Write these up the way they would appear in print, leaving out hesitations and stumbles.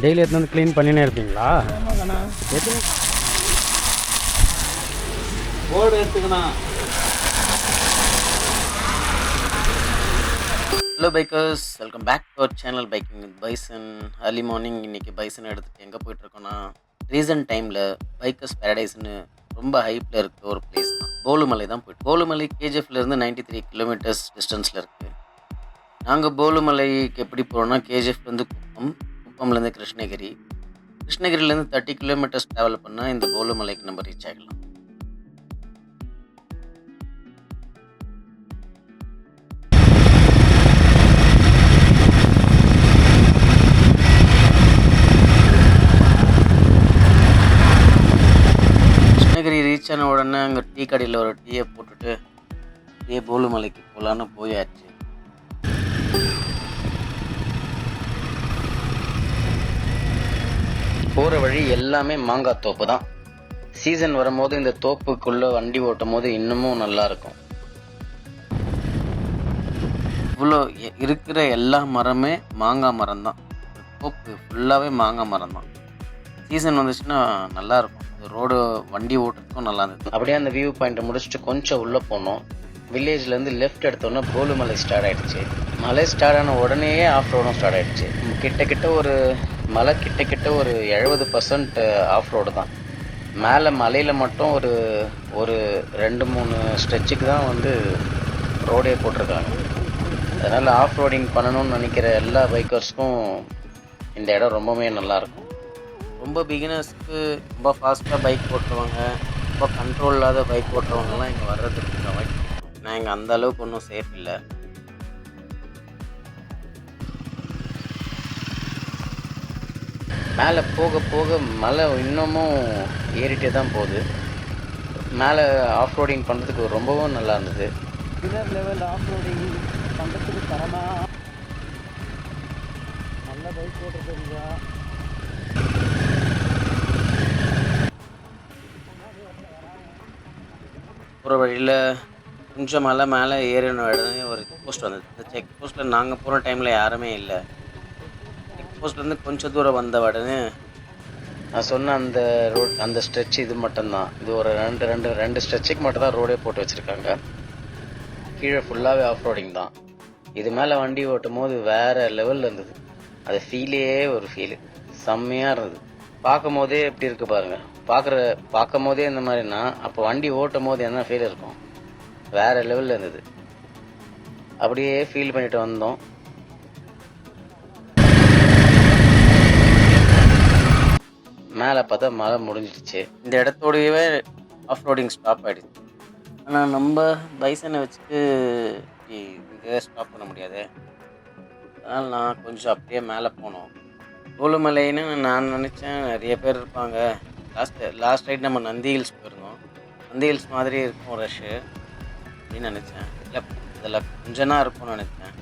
Daily எடுத்து வந்து clean பண்ணினே இருப்பீங்களா? ஆமாங்கண்ணா. எத்தனை போர்டு எடுத்துக்கண்ணா. Hello bikers, welcome back to our channel biking with Bison. Early morning இன்றைக்கி பைசன் எடுத்துகிட்டு எங்கே போயிட்டுருக்கோன்னா, ரீசன்ட் டைமில் பைக்கர்ஸ் பேரடைஸ்னு ரொம்ப ஹைப்பில் இருக்க ஒரு பிளேஸ் தான். போலுமலை தான் போயிட்டு. போலுமலை கேஜிஎஃப்லேருந்து 93 கிலோமீட்டர்ஸ் டிஸ்டன்ஸில் இருக்குது. நாங்கள் போலுமலைக்கு எப்படி போகிறோன்னா, கேஜிஎஃப்லேருந்து குப்பம், குப்பம்லேருந்து கிருஷ்ணகிரி, கிருஷ்ணகிரிலேருந்து 30 கிலோமீட்டர்ஸ் ட்ராவல் பண்ணால் இந்த போலுமலைக்கு நம்ம ரீச் ஆகிடலாம். கிருஷ்ணகிரி ரீச் ஆன உடனே அங்கே டீ கடையில் ஒரு டீயை போட்டுட்டு டீ போலுமலைக்கு போகலான்னு போயாச்சு. போகிற வழி எல்லாமே மாங்காய் தோப்பு தான். சீசன் வரும்போது இந்த தோப்புக்குள்ளே வண்டி ஓட்டும் போது இன்னமும் நல்லாயிருக்கும். இவ்வளோ இருக்கிற எல்லா மரமே மாங்காய் மரம் தான். தோப்பு ஃபுல்லாகவே மாங்காய் மரம் தான். சீசன் வந்துச்சுன்னா நல்லாயிருக்கும். ரோடு வண்டி ஓட்டுறதுக்கும் நல்லா இருந்தது. அப்படியே அந்த வியூ பாயிண்ட்டை முடிச்சுட்டு கொஞ்சம் உள்ளே போனோம். வில்லேஜ்லேருந்து லெஃப்ட் எடுத்தோன்னா போலுமலை ஸ்டார்ட் ஆகிடுச்சு. மலை ஸ்டார்ட் ஆன உடனேயே ஆஃப் ரோடும் ஸ்டார்ட் ஆகிடுச்சு. கிட்டக்கிட்ட ஒரு மலை கிட்டக்கிட்ட ஒரு 70% ஆஃப் ரோடு தான். மேலே மலையில் மட்டும் ஒரு 2-3 ஸ்ட்ரெச்சுக்கு தான் வந்து ரோடே போட்டிருக்காங்க. அதனால் ஆஃப் ரோடிங் பண்ணணும்னு நினைக்கிற எல்லா பைக்கர்ஸ்க்கும் இந்த இடம் ரொம்பவே நல்லாயிருக்கும். ரொம்ப பிகினர்ஸ்க்கு ரொம்ப ஃபாஸ்ட்டாக பைக் ஓட்டுறவங்க, ரொம்ப கண்ட்ரோல் இல்லாத பைக் ஓட்டுறவங்கலாம் இங்கே வர்றதுக்கு அவாய்ட் பண்ணுவோம். நான் இங்கே அந்த அளவுக்கு ஒன்றும் சேஃப் இல்லை. மேலே போக போக மலை இன்னமும் ஏறிட்டே தான் போகுது. மேலே ஆஃப் ரோடிங் பண்ணுறதுக்கு ரொம்பவும் நல்லா இருந்தது. பிகினர் லெவல் ஆஃப் ரோடிங் பண்ணுறதுக்கு தரமாக நல்ல பைக் ஓட்டுறதுங்க. போகிற வழியில் கொஞ்சம் மலை மேலே ஏறின உடனே ஒரு செக் போஸ்ட் வந்தது. இந்த செக் போஸ்ட்டில் நாங்கள் போகிற டைமில் யாருமே இல்லை. செக் போஸ்ட்லேருந்து கொஞ்சம் தூரம் வந்த உடனே நான் சொன்ன அந்த ரோட் அந்த ஸ்ட்ரெச் இது மட்டும்தான். இது ஒரு ரெண்டு ஸ்ட்ரெச்சுக்கு மட்டும் தான் ரோடே போட்டு வச்சுருக்காங்க. கீழே ஃபுல்லாகவே ஆஃப் ரோடிங் தான். இது மேலே வண்டி ஓட்டும் போது வேறு லெவலில் இருந்தது. அது ஃபீலே ஒரு ஃபீலு செம்மையாக இருந்தது. பார்க்கும் போதே எப்படி இருக்குது பாருங்கள். பார்க்கும் போதே இந்த மாதிரினா அப்போ வண்டி ஓட்டும் போது என்ன ஃபீல் இருக்கும், வேறு லெவலில் இருந்தது. அப்படியே ஃபீல் பண்ணிட்டு வந்தோம். மேலே பார்த்தா மழை முடிஞ்சிடுச்சு. இந்த இடத்தோடையவே ஆஃப் ரோடிங் ஸ்டாப் ஆகிடுச்சு. ஆனால் நம்ம பைசனை வச்சுட்டு இங்கே ஸ்டாப் பண்ண முடியாது. அதனால் நான் கொஞ்சம் அப்படியே மேலே போனோம். போலுமலைன்னு நான் நினச்சேன் நிறைய பேர் இருப்பாங்க. லாஸ்ட் ரைட் நம்ம நந்தி ஹில்ஸ் போயிருந்தோம். நந்தி ஹில்ஸ் மாதிரி இருக்கும் ரஷ்ஷு அப்படின்னு நினச்சேன். இல்லை, அதில் கொஞ்சம் தான் இருக்கும்னு நினச்சேன்.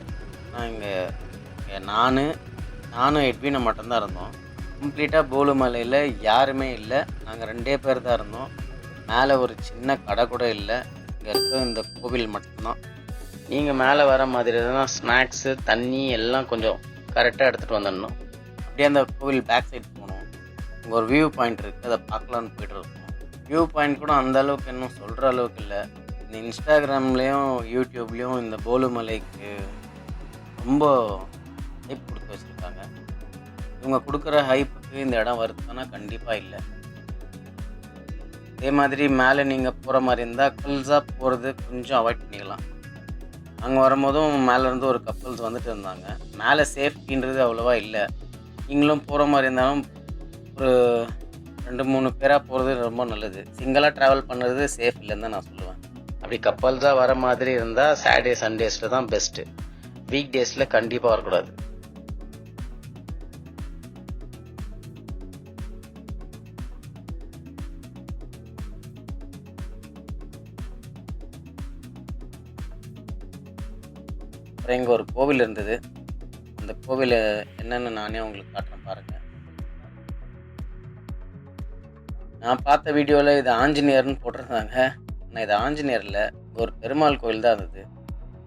ஆனால் இங்கே நானும் எட்வினை மட்டும்தான் இருந்தோம். கம்ப்ளீட்டாக போலுமலையில் யாருமே இல்லை. நாங்கள் 2 பேர் தான் இருந்தோம். மேலே ஒரு சின்ன கடை கூட இல்லை. இங்கே இருக்க இந்த கோவில் மட்டும்தான். நீங்கள் மேலே வர மாதிரி தான் ஸ்நாக்ஸு தண்ணி எல்லாம் கொஞ்சம் கரெக்டாக எடுத்துகிட்டு வந்துடணும். அப்படியே அந்த கோவில் பேக் சைடு போனோம். இங்கே ஒரு வியூ பாயிண்ட் இருக்குது, அதை பார்க்கலான்னு போய்ட்டு இருக்கோம். வியூ பாயிண்ட் கூட அந்த அளவுக்கு இன்னும் சொல்கிற அளவுக்கு இல்லை. இந்த இன்ஸ்டாகிராம்லேயும் யூடியூப்லேயும் இந்த போலுமலைக்கு ரொம்ப ஹைப் கொடுத்து வச்சுருக்காங்க. இவங்க கொடுக்குற ஹைப்புக்கு இந்த இடம் வருதுன்னா கண்டிப்பாக இல்லை. அதே மாதிரி மேலே நீங்கள் போகிற மாதிரி இருந்தால் கப்பல்ஸாக போகிறது கொஞ்சம் அவாய்ட் பண்ணிக்கலாம். அங்கே வரும்போதும் மேலேருந்து ஒரு கப்பல்ஸ் வந்துட்டு இருந்தாங்க. மேலே சேஃப்டின்றது அவ்வளோவா இல்லை. நீங்களும் போகிற மாதிரி இருந்தாலும் ஒரு 2-3 பேராக போகிறது ரொம்ப நல்லது. சிங்கிளாக ட்ராவல் பண்ணுறது சேஃப் இல்லைன்னு தான் நான் சொல்லுவேன். அப்படி கப்பல்ஸாக வர மாதிரி இருந்தால் சாட்டர்டே சண்டேஸில் தான் பெஸ்ட்டு. வீக் டேஸில் கண்டிப்பாக வரக்கூடாது. அப்புறம் இங்கே ஒரு கோவில் இருந்தது. அந்த கோவில் என்னென்னு நானே உங்களுக்கு காட்டுறேன் பாருங்கள். நான் பார்த்த வீடியோவில் இது ஆஞ்சநேயர்னு போட்டிருந்தாங்க. ஆனால் இது ஆஞ்சநேயர் இல்லை, ஒரு பெருமாள் கோவில் தான் இருந்தது.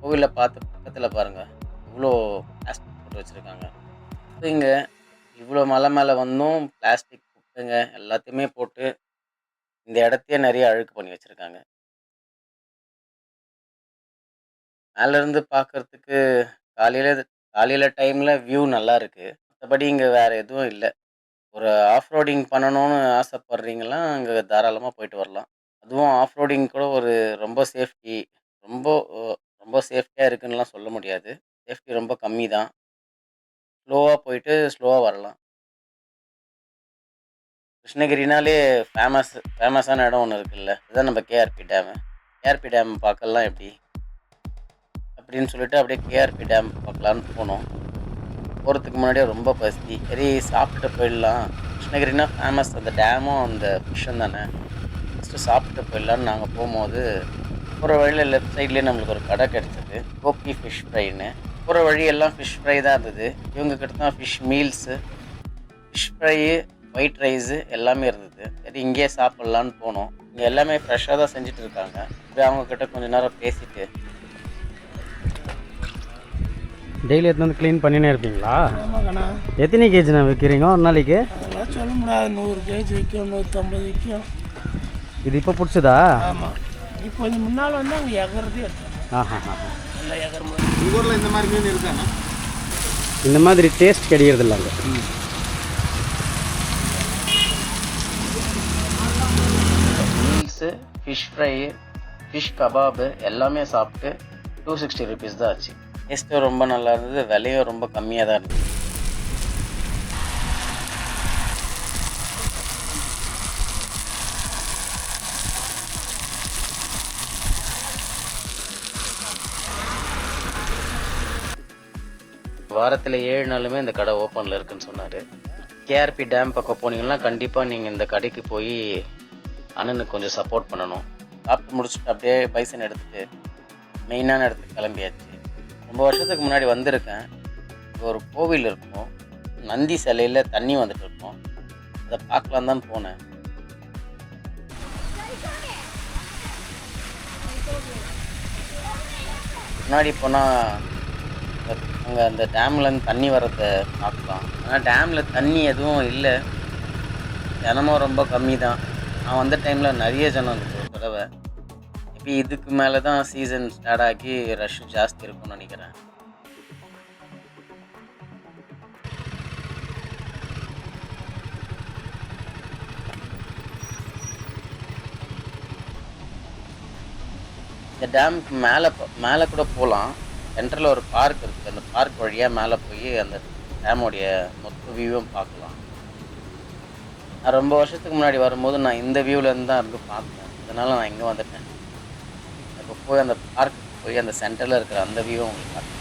கோவிலில் பார்த்த பக்கத்தில் பாருங்கள், இவ்வளோ ஆஸ்பெக்ட் போட்டு வச்சுருக்காங்க. இங்கே இவ்வளோ மலை மேலே வந்தும் பிளாஸ்டிக் குப்பைங்க எல்லாத்தையுமே போட்டு இந்த இடத்தையே நிறைய அழுக்கு பண்ணி வச்சுருக்காங்க. மேலேருந்து பார்க்கறதுக்கு காலையில் காலையில் டைமில் வியூ நல்லா இருக்குது. மற்றபடி இங்கே வேறு எதுவும் இல்லை. ஒரு ஆஃப் ரோடிங் பண்ணணும்னு ஆசைப்படுறீங்களா அங்கே தாராளமாக போயிட்டு வரலாம். அதுவும் ஆஃப் ரோடிங் கூட ஒரு ரொம்ப சேஃப்டி ரொம்ப ரொம்ப சேஃப்டியாக இருக்குன்னுலாம் சொல்ல முடியாது. சேஃப்டி ரொம்ப கம்மி தான். ஸ்லோவாக போயிட்டு ஸ்லோவாக வரலாம். கிருஷ்ணகிரினாலே ஃபேமஸான இடம் ஒன்று இருக்குல்ல, அதுதான் நம்ம கேஆர்பி டேமு. கேஆர்பி டேம் பார்க்கலாம் எப்படி அப்படின்னு சொல்லிட்டு அப்படியே கேஆர்பி டேம் பார்க்கலான்னு போனோம். போகிறதுக்கு முன்னாடியே ரொம்ப பசி. சரி சாப்பிட்டுட்டு போயிடலாம். கிருஷ்ணகிரினா ஃபேமஸ் அந்த டேமும் அந்த ஃபிஷ்ஷும் தானே. ஃபஸ்ட்டு சாப்பிட்டு போயிடலான்னு நாங்கள் போகும்போது போகிற வழியில் லெஃப்ட் சைட்லேயே நம்மளுக்கு ஒரு கடை கிடச்சிது. கோபி ஃபிஷ் ஃப்ரைன்னு. போகிற வழி எல்லாம் ஃபிஷ் ஃப்ரை தான் இருந்தது. இவங்க கிட்ட தான் fish meals, fish fry, white rice எல்லாமே இருந்தது. சரி இங்கேயே சாப்பிட்லான்னு போனோம். இங்கே எல்லாமே ஃப்ரெஷ்ஷாக தான் செஞ்சுட்டு இருக்காங்க. போய் அவங்கக்கிட்ட கொஞ்ச நேரம் பேசிட்டு டெய்லி எடுத்து வந்து க்ளீன் பண்ணினே இருப்பீங்களா? ஆமாங்கண்ணா. எத்தனை கேஜிண்ணா விற்கிறீங்க ஒரு நாளைக்கு? அதெல்லாம் சொல்ல முடியாது. 100 கேஜி விற்கும், 150 விற்கும். இது இப்போ பிடிச்சதா? ஆமாம். இப்போ கொஞ்சம் முன்னால் வந்து அங்கே எகறதே எடுத்தோம். ஆஹா நல்லா எகரும். உங்கள் ஊரில் இந்த மாதிரி மீன் இருக்காண்ணா? இந்த மாதிரி டேஸ்ட் கிடைக்கிறது இல்லை அங்கே. Meals, fish fry, fish kebab எல்லாமே சாப்பிட்டு 260 ருபீஸ் தான் ஆச்சு. டேஸ்ட்டும் ரொம்ப நல்லா இருந்தது, விலையும் ரொம்ப கம்மியாக தான் இருந்தது. வாரத்தில் 7 நாளுமே இந்த கடை ஓப்பனில் இருக்குன்னு சொன்னார். கேஆர்பி டேம் பக்கம் போனீங்கன்னா கண்டிப்பாக நீங்கள் இந்த கடைக்கு போய் அண்ணனுக்கு கொஞ்சம் சப்போர்ட் பண்ணணும். சாப்பிட்டு முடிச்சுட்டு அப்படியே பைசன் எடுத்துகிட்டு மெயினான இடத்துக்கு கிளம்பியாச்சு. ரொம்ப வருஷத்துக்கு முன்னாடி வந்திருக்கேன். இங்கே ஒரு கோவில் இருக்கும், நந்தி சிலையில் தண்ணி வந்துட்டு இருக்கும். அதை பார்க்கலாம் தான் போனேன். முன்னாடி போனால் அங்கே அந்த டேம்லேருந்து தண்ணி வர்றதை பார்க்கலாம். ஆனால் டேமில் தண்ணி எதுவும் இல்லை, ஜனமும் ரொம்ப கம்மி தான். நான் வந்த டைமில் நிறைய ஜனம் இருந்துச்சு ஒரு தடவை. இப்போ இதுக்கு மேலே தான் சீசன் ஸ்டார்ட் ஆகி ரஷ் ஜாஸ்தி இருக்கும்னு நினைக்கிறேன். இந்த டேமுக்கு மேலே கூட போகலாம். சென்டரில் ஒரு பார்க் இருக்குது. அந்த பார்க் வழியாக மேலே போய் அந்த டேமோடைய மொத்த வியூவும் பார்க்கலாம். நான் ரொம்ப வருஷத்துக்கு முன்னாடி வரும்போது நான் இந்த வியூவிலேருந்து தான் இருந்து பார்த்தேன். அதனால் நான் இங்கே வந்துட்டேன். இப்போ போய் அந்த பார்க்கு போய் அந்த சென்டரில் இருக்கிற அந்த வியூவை உங்களுக்கு பார்க்கலாம்.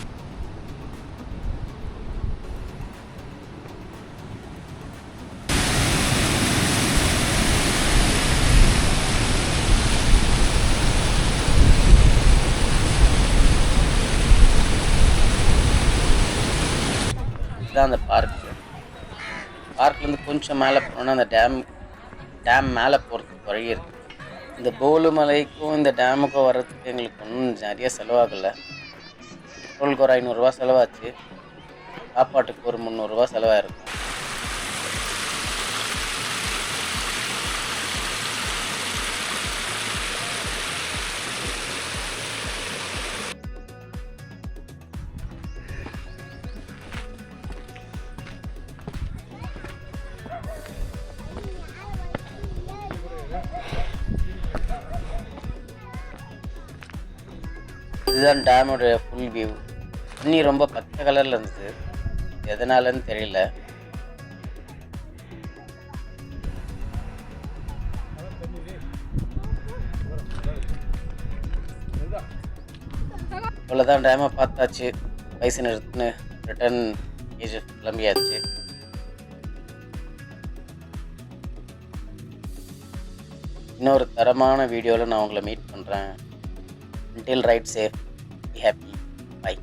இதுதான் அந்த பார்க்கு. பார்க்லேருந்து கொஞ்சம் மேலே போனோன்னா அந்த டேம் மேலே போகிறதுக்கு வழி இருக்குது. இந்த போலு மலைக்கும் இந்த டேமுக்கும் வர்றதுக்கு எங்களுக்கு ஒன்றும் நிறைய செலவாகலை. பெட்ரோலுக்கு ஒரு 500 ரூபா செலவாச்சு. சாப்பாட்டுக்கு ஒரு 300 ரூபா செலவாயிருக்கும். இதுதான் டேமோட ஃபுல் வியூ. தண்ணி ரொம்ப பச்சை கலரில் இருந்தது, எதனாலன்னு தெரியல. இவ்வளோதான், டேமை பார்த்தாச்சு. பைசன் எடுத்துன்னு ரிட்டர்ன் கிளம்பியாச்சு. இன்னொரு தரமான வீடியோவில் நான் உங்களை மீட் பண்ணுறேன். Until ride safe, be happy, bye.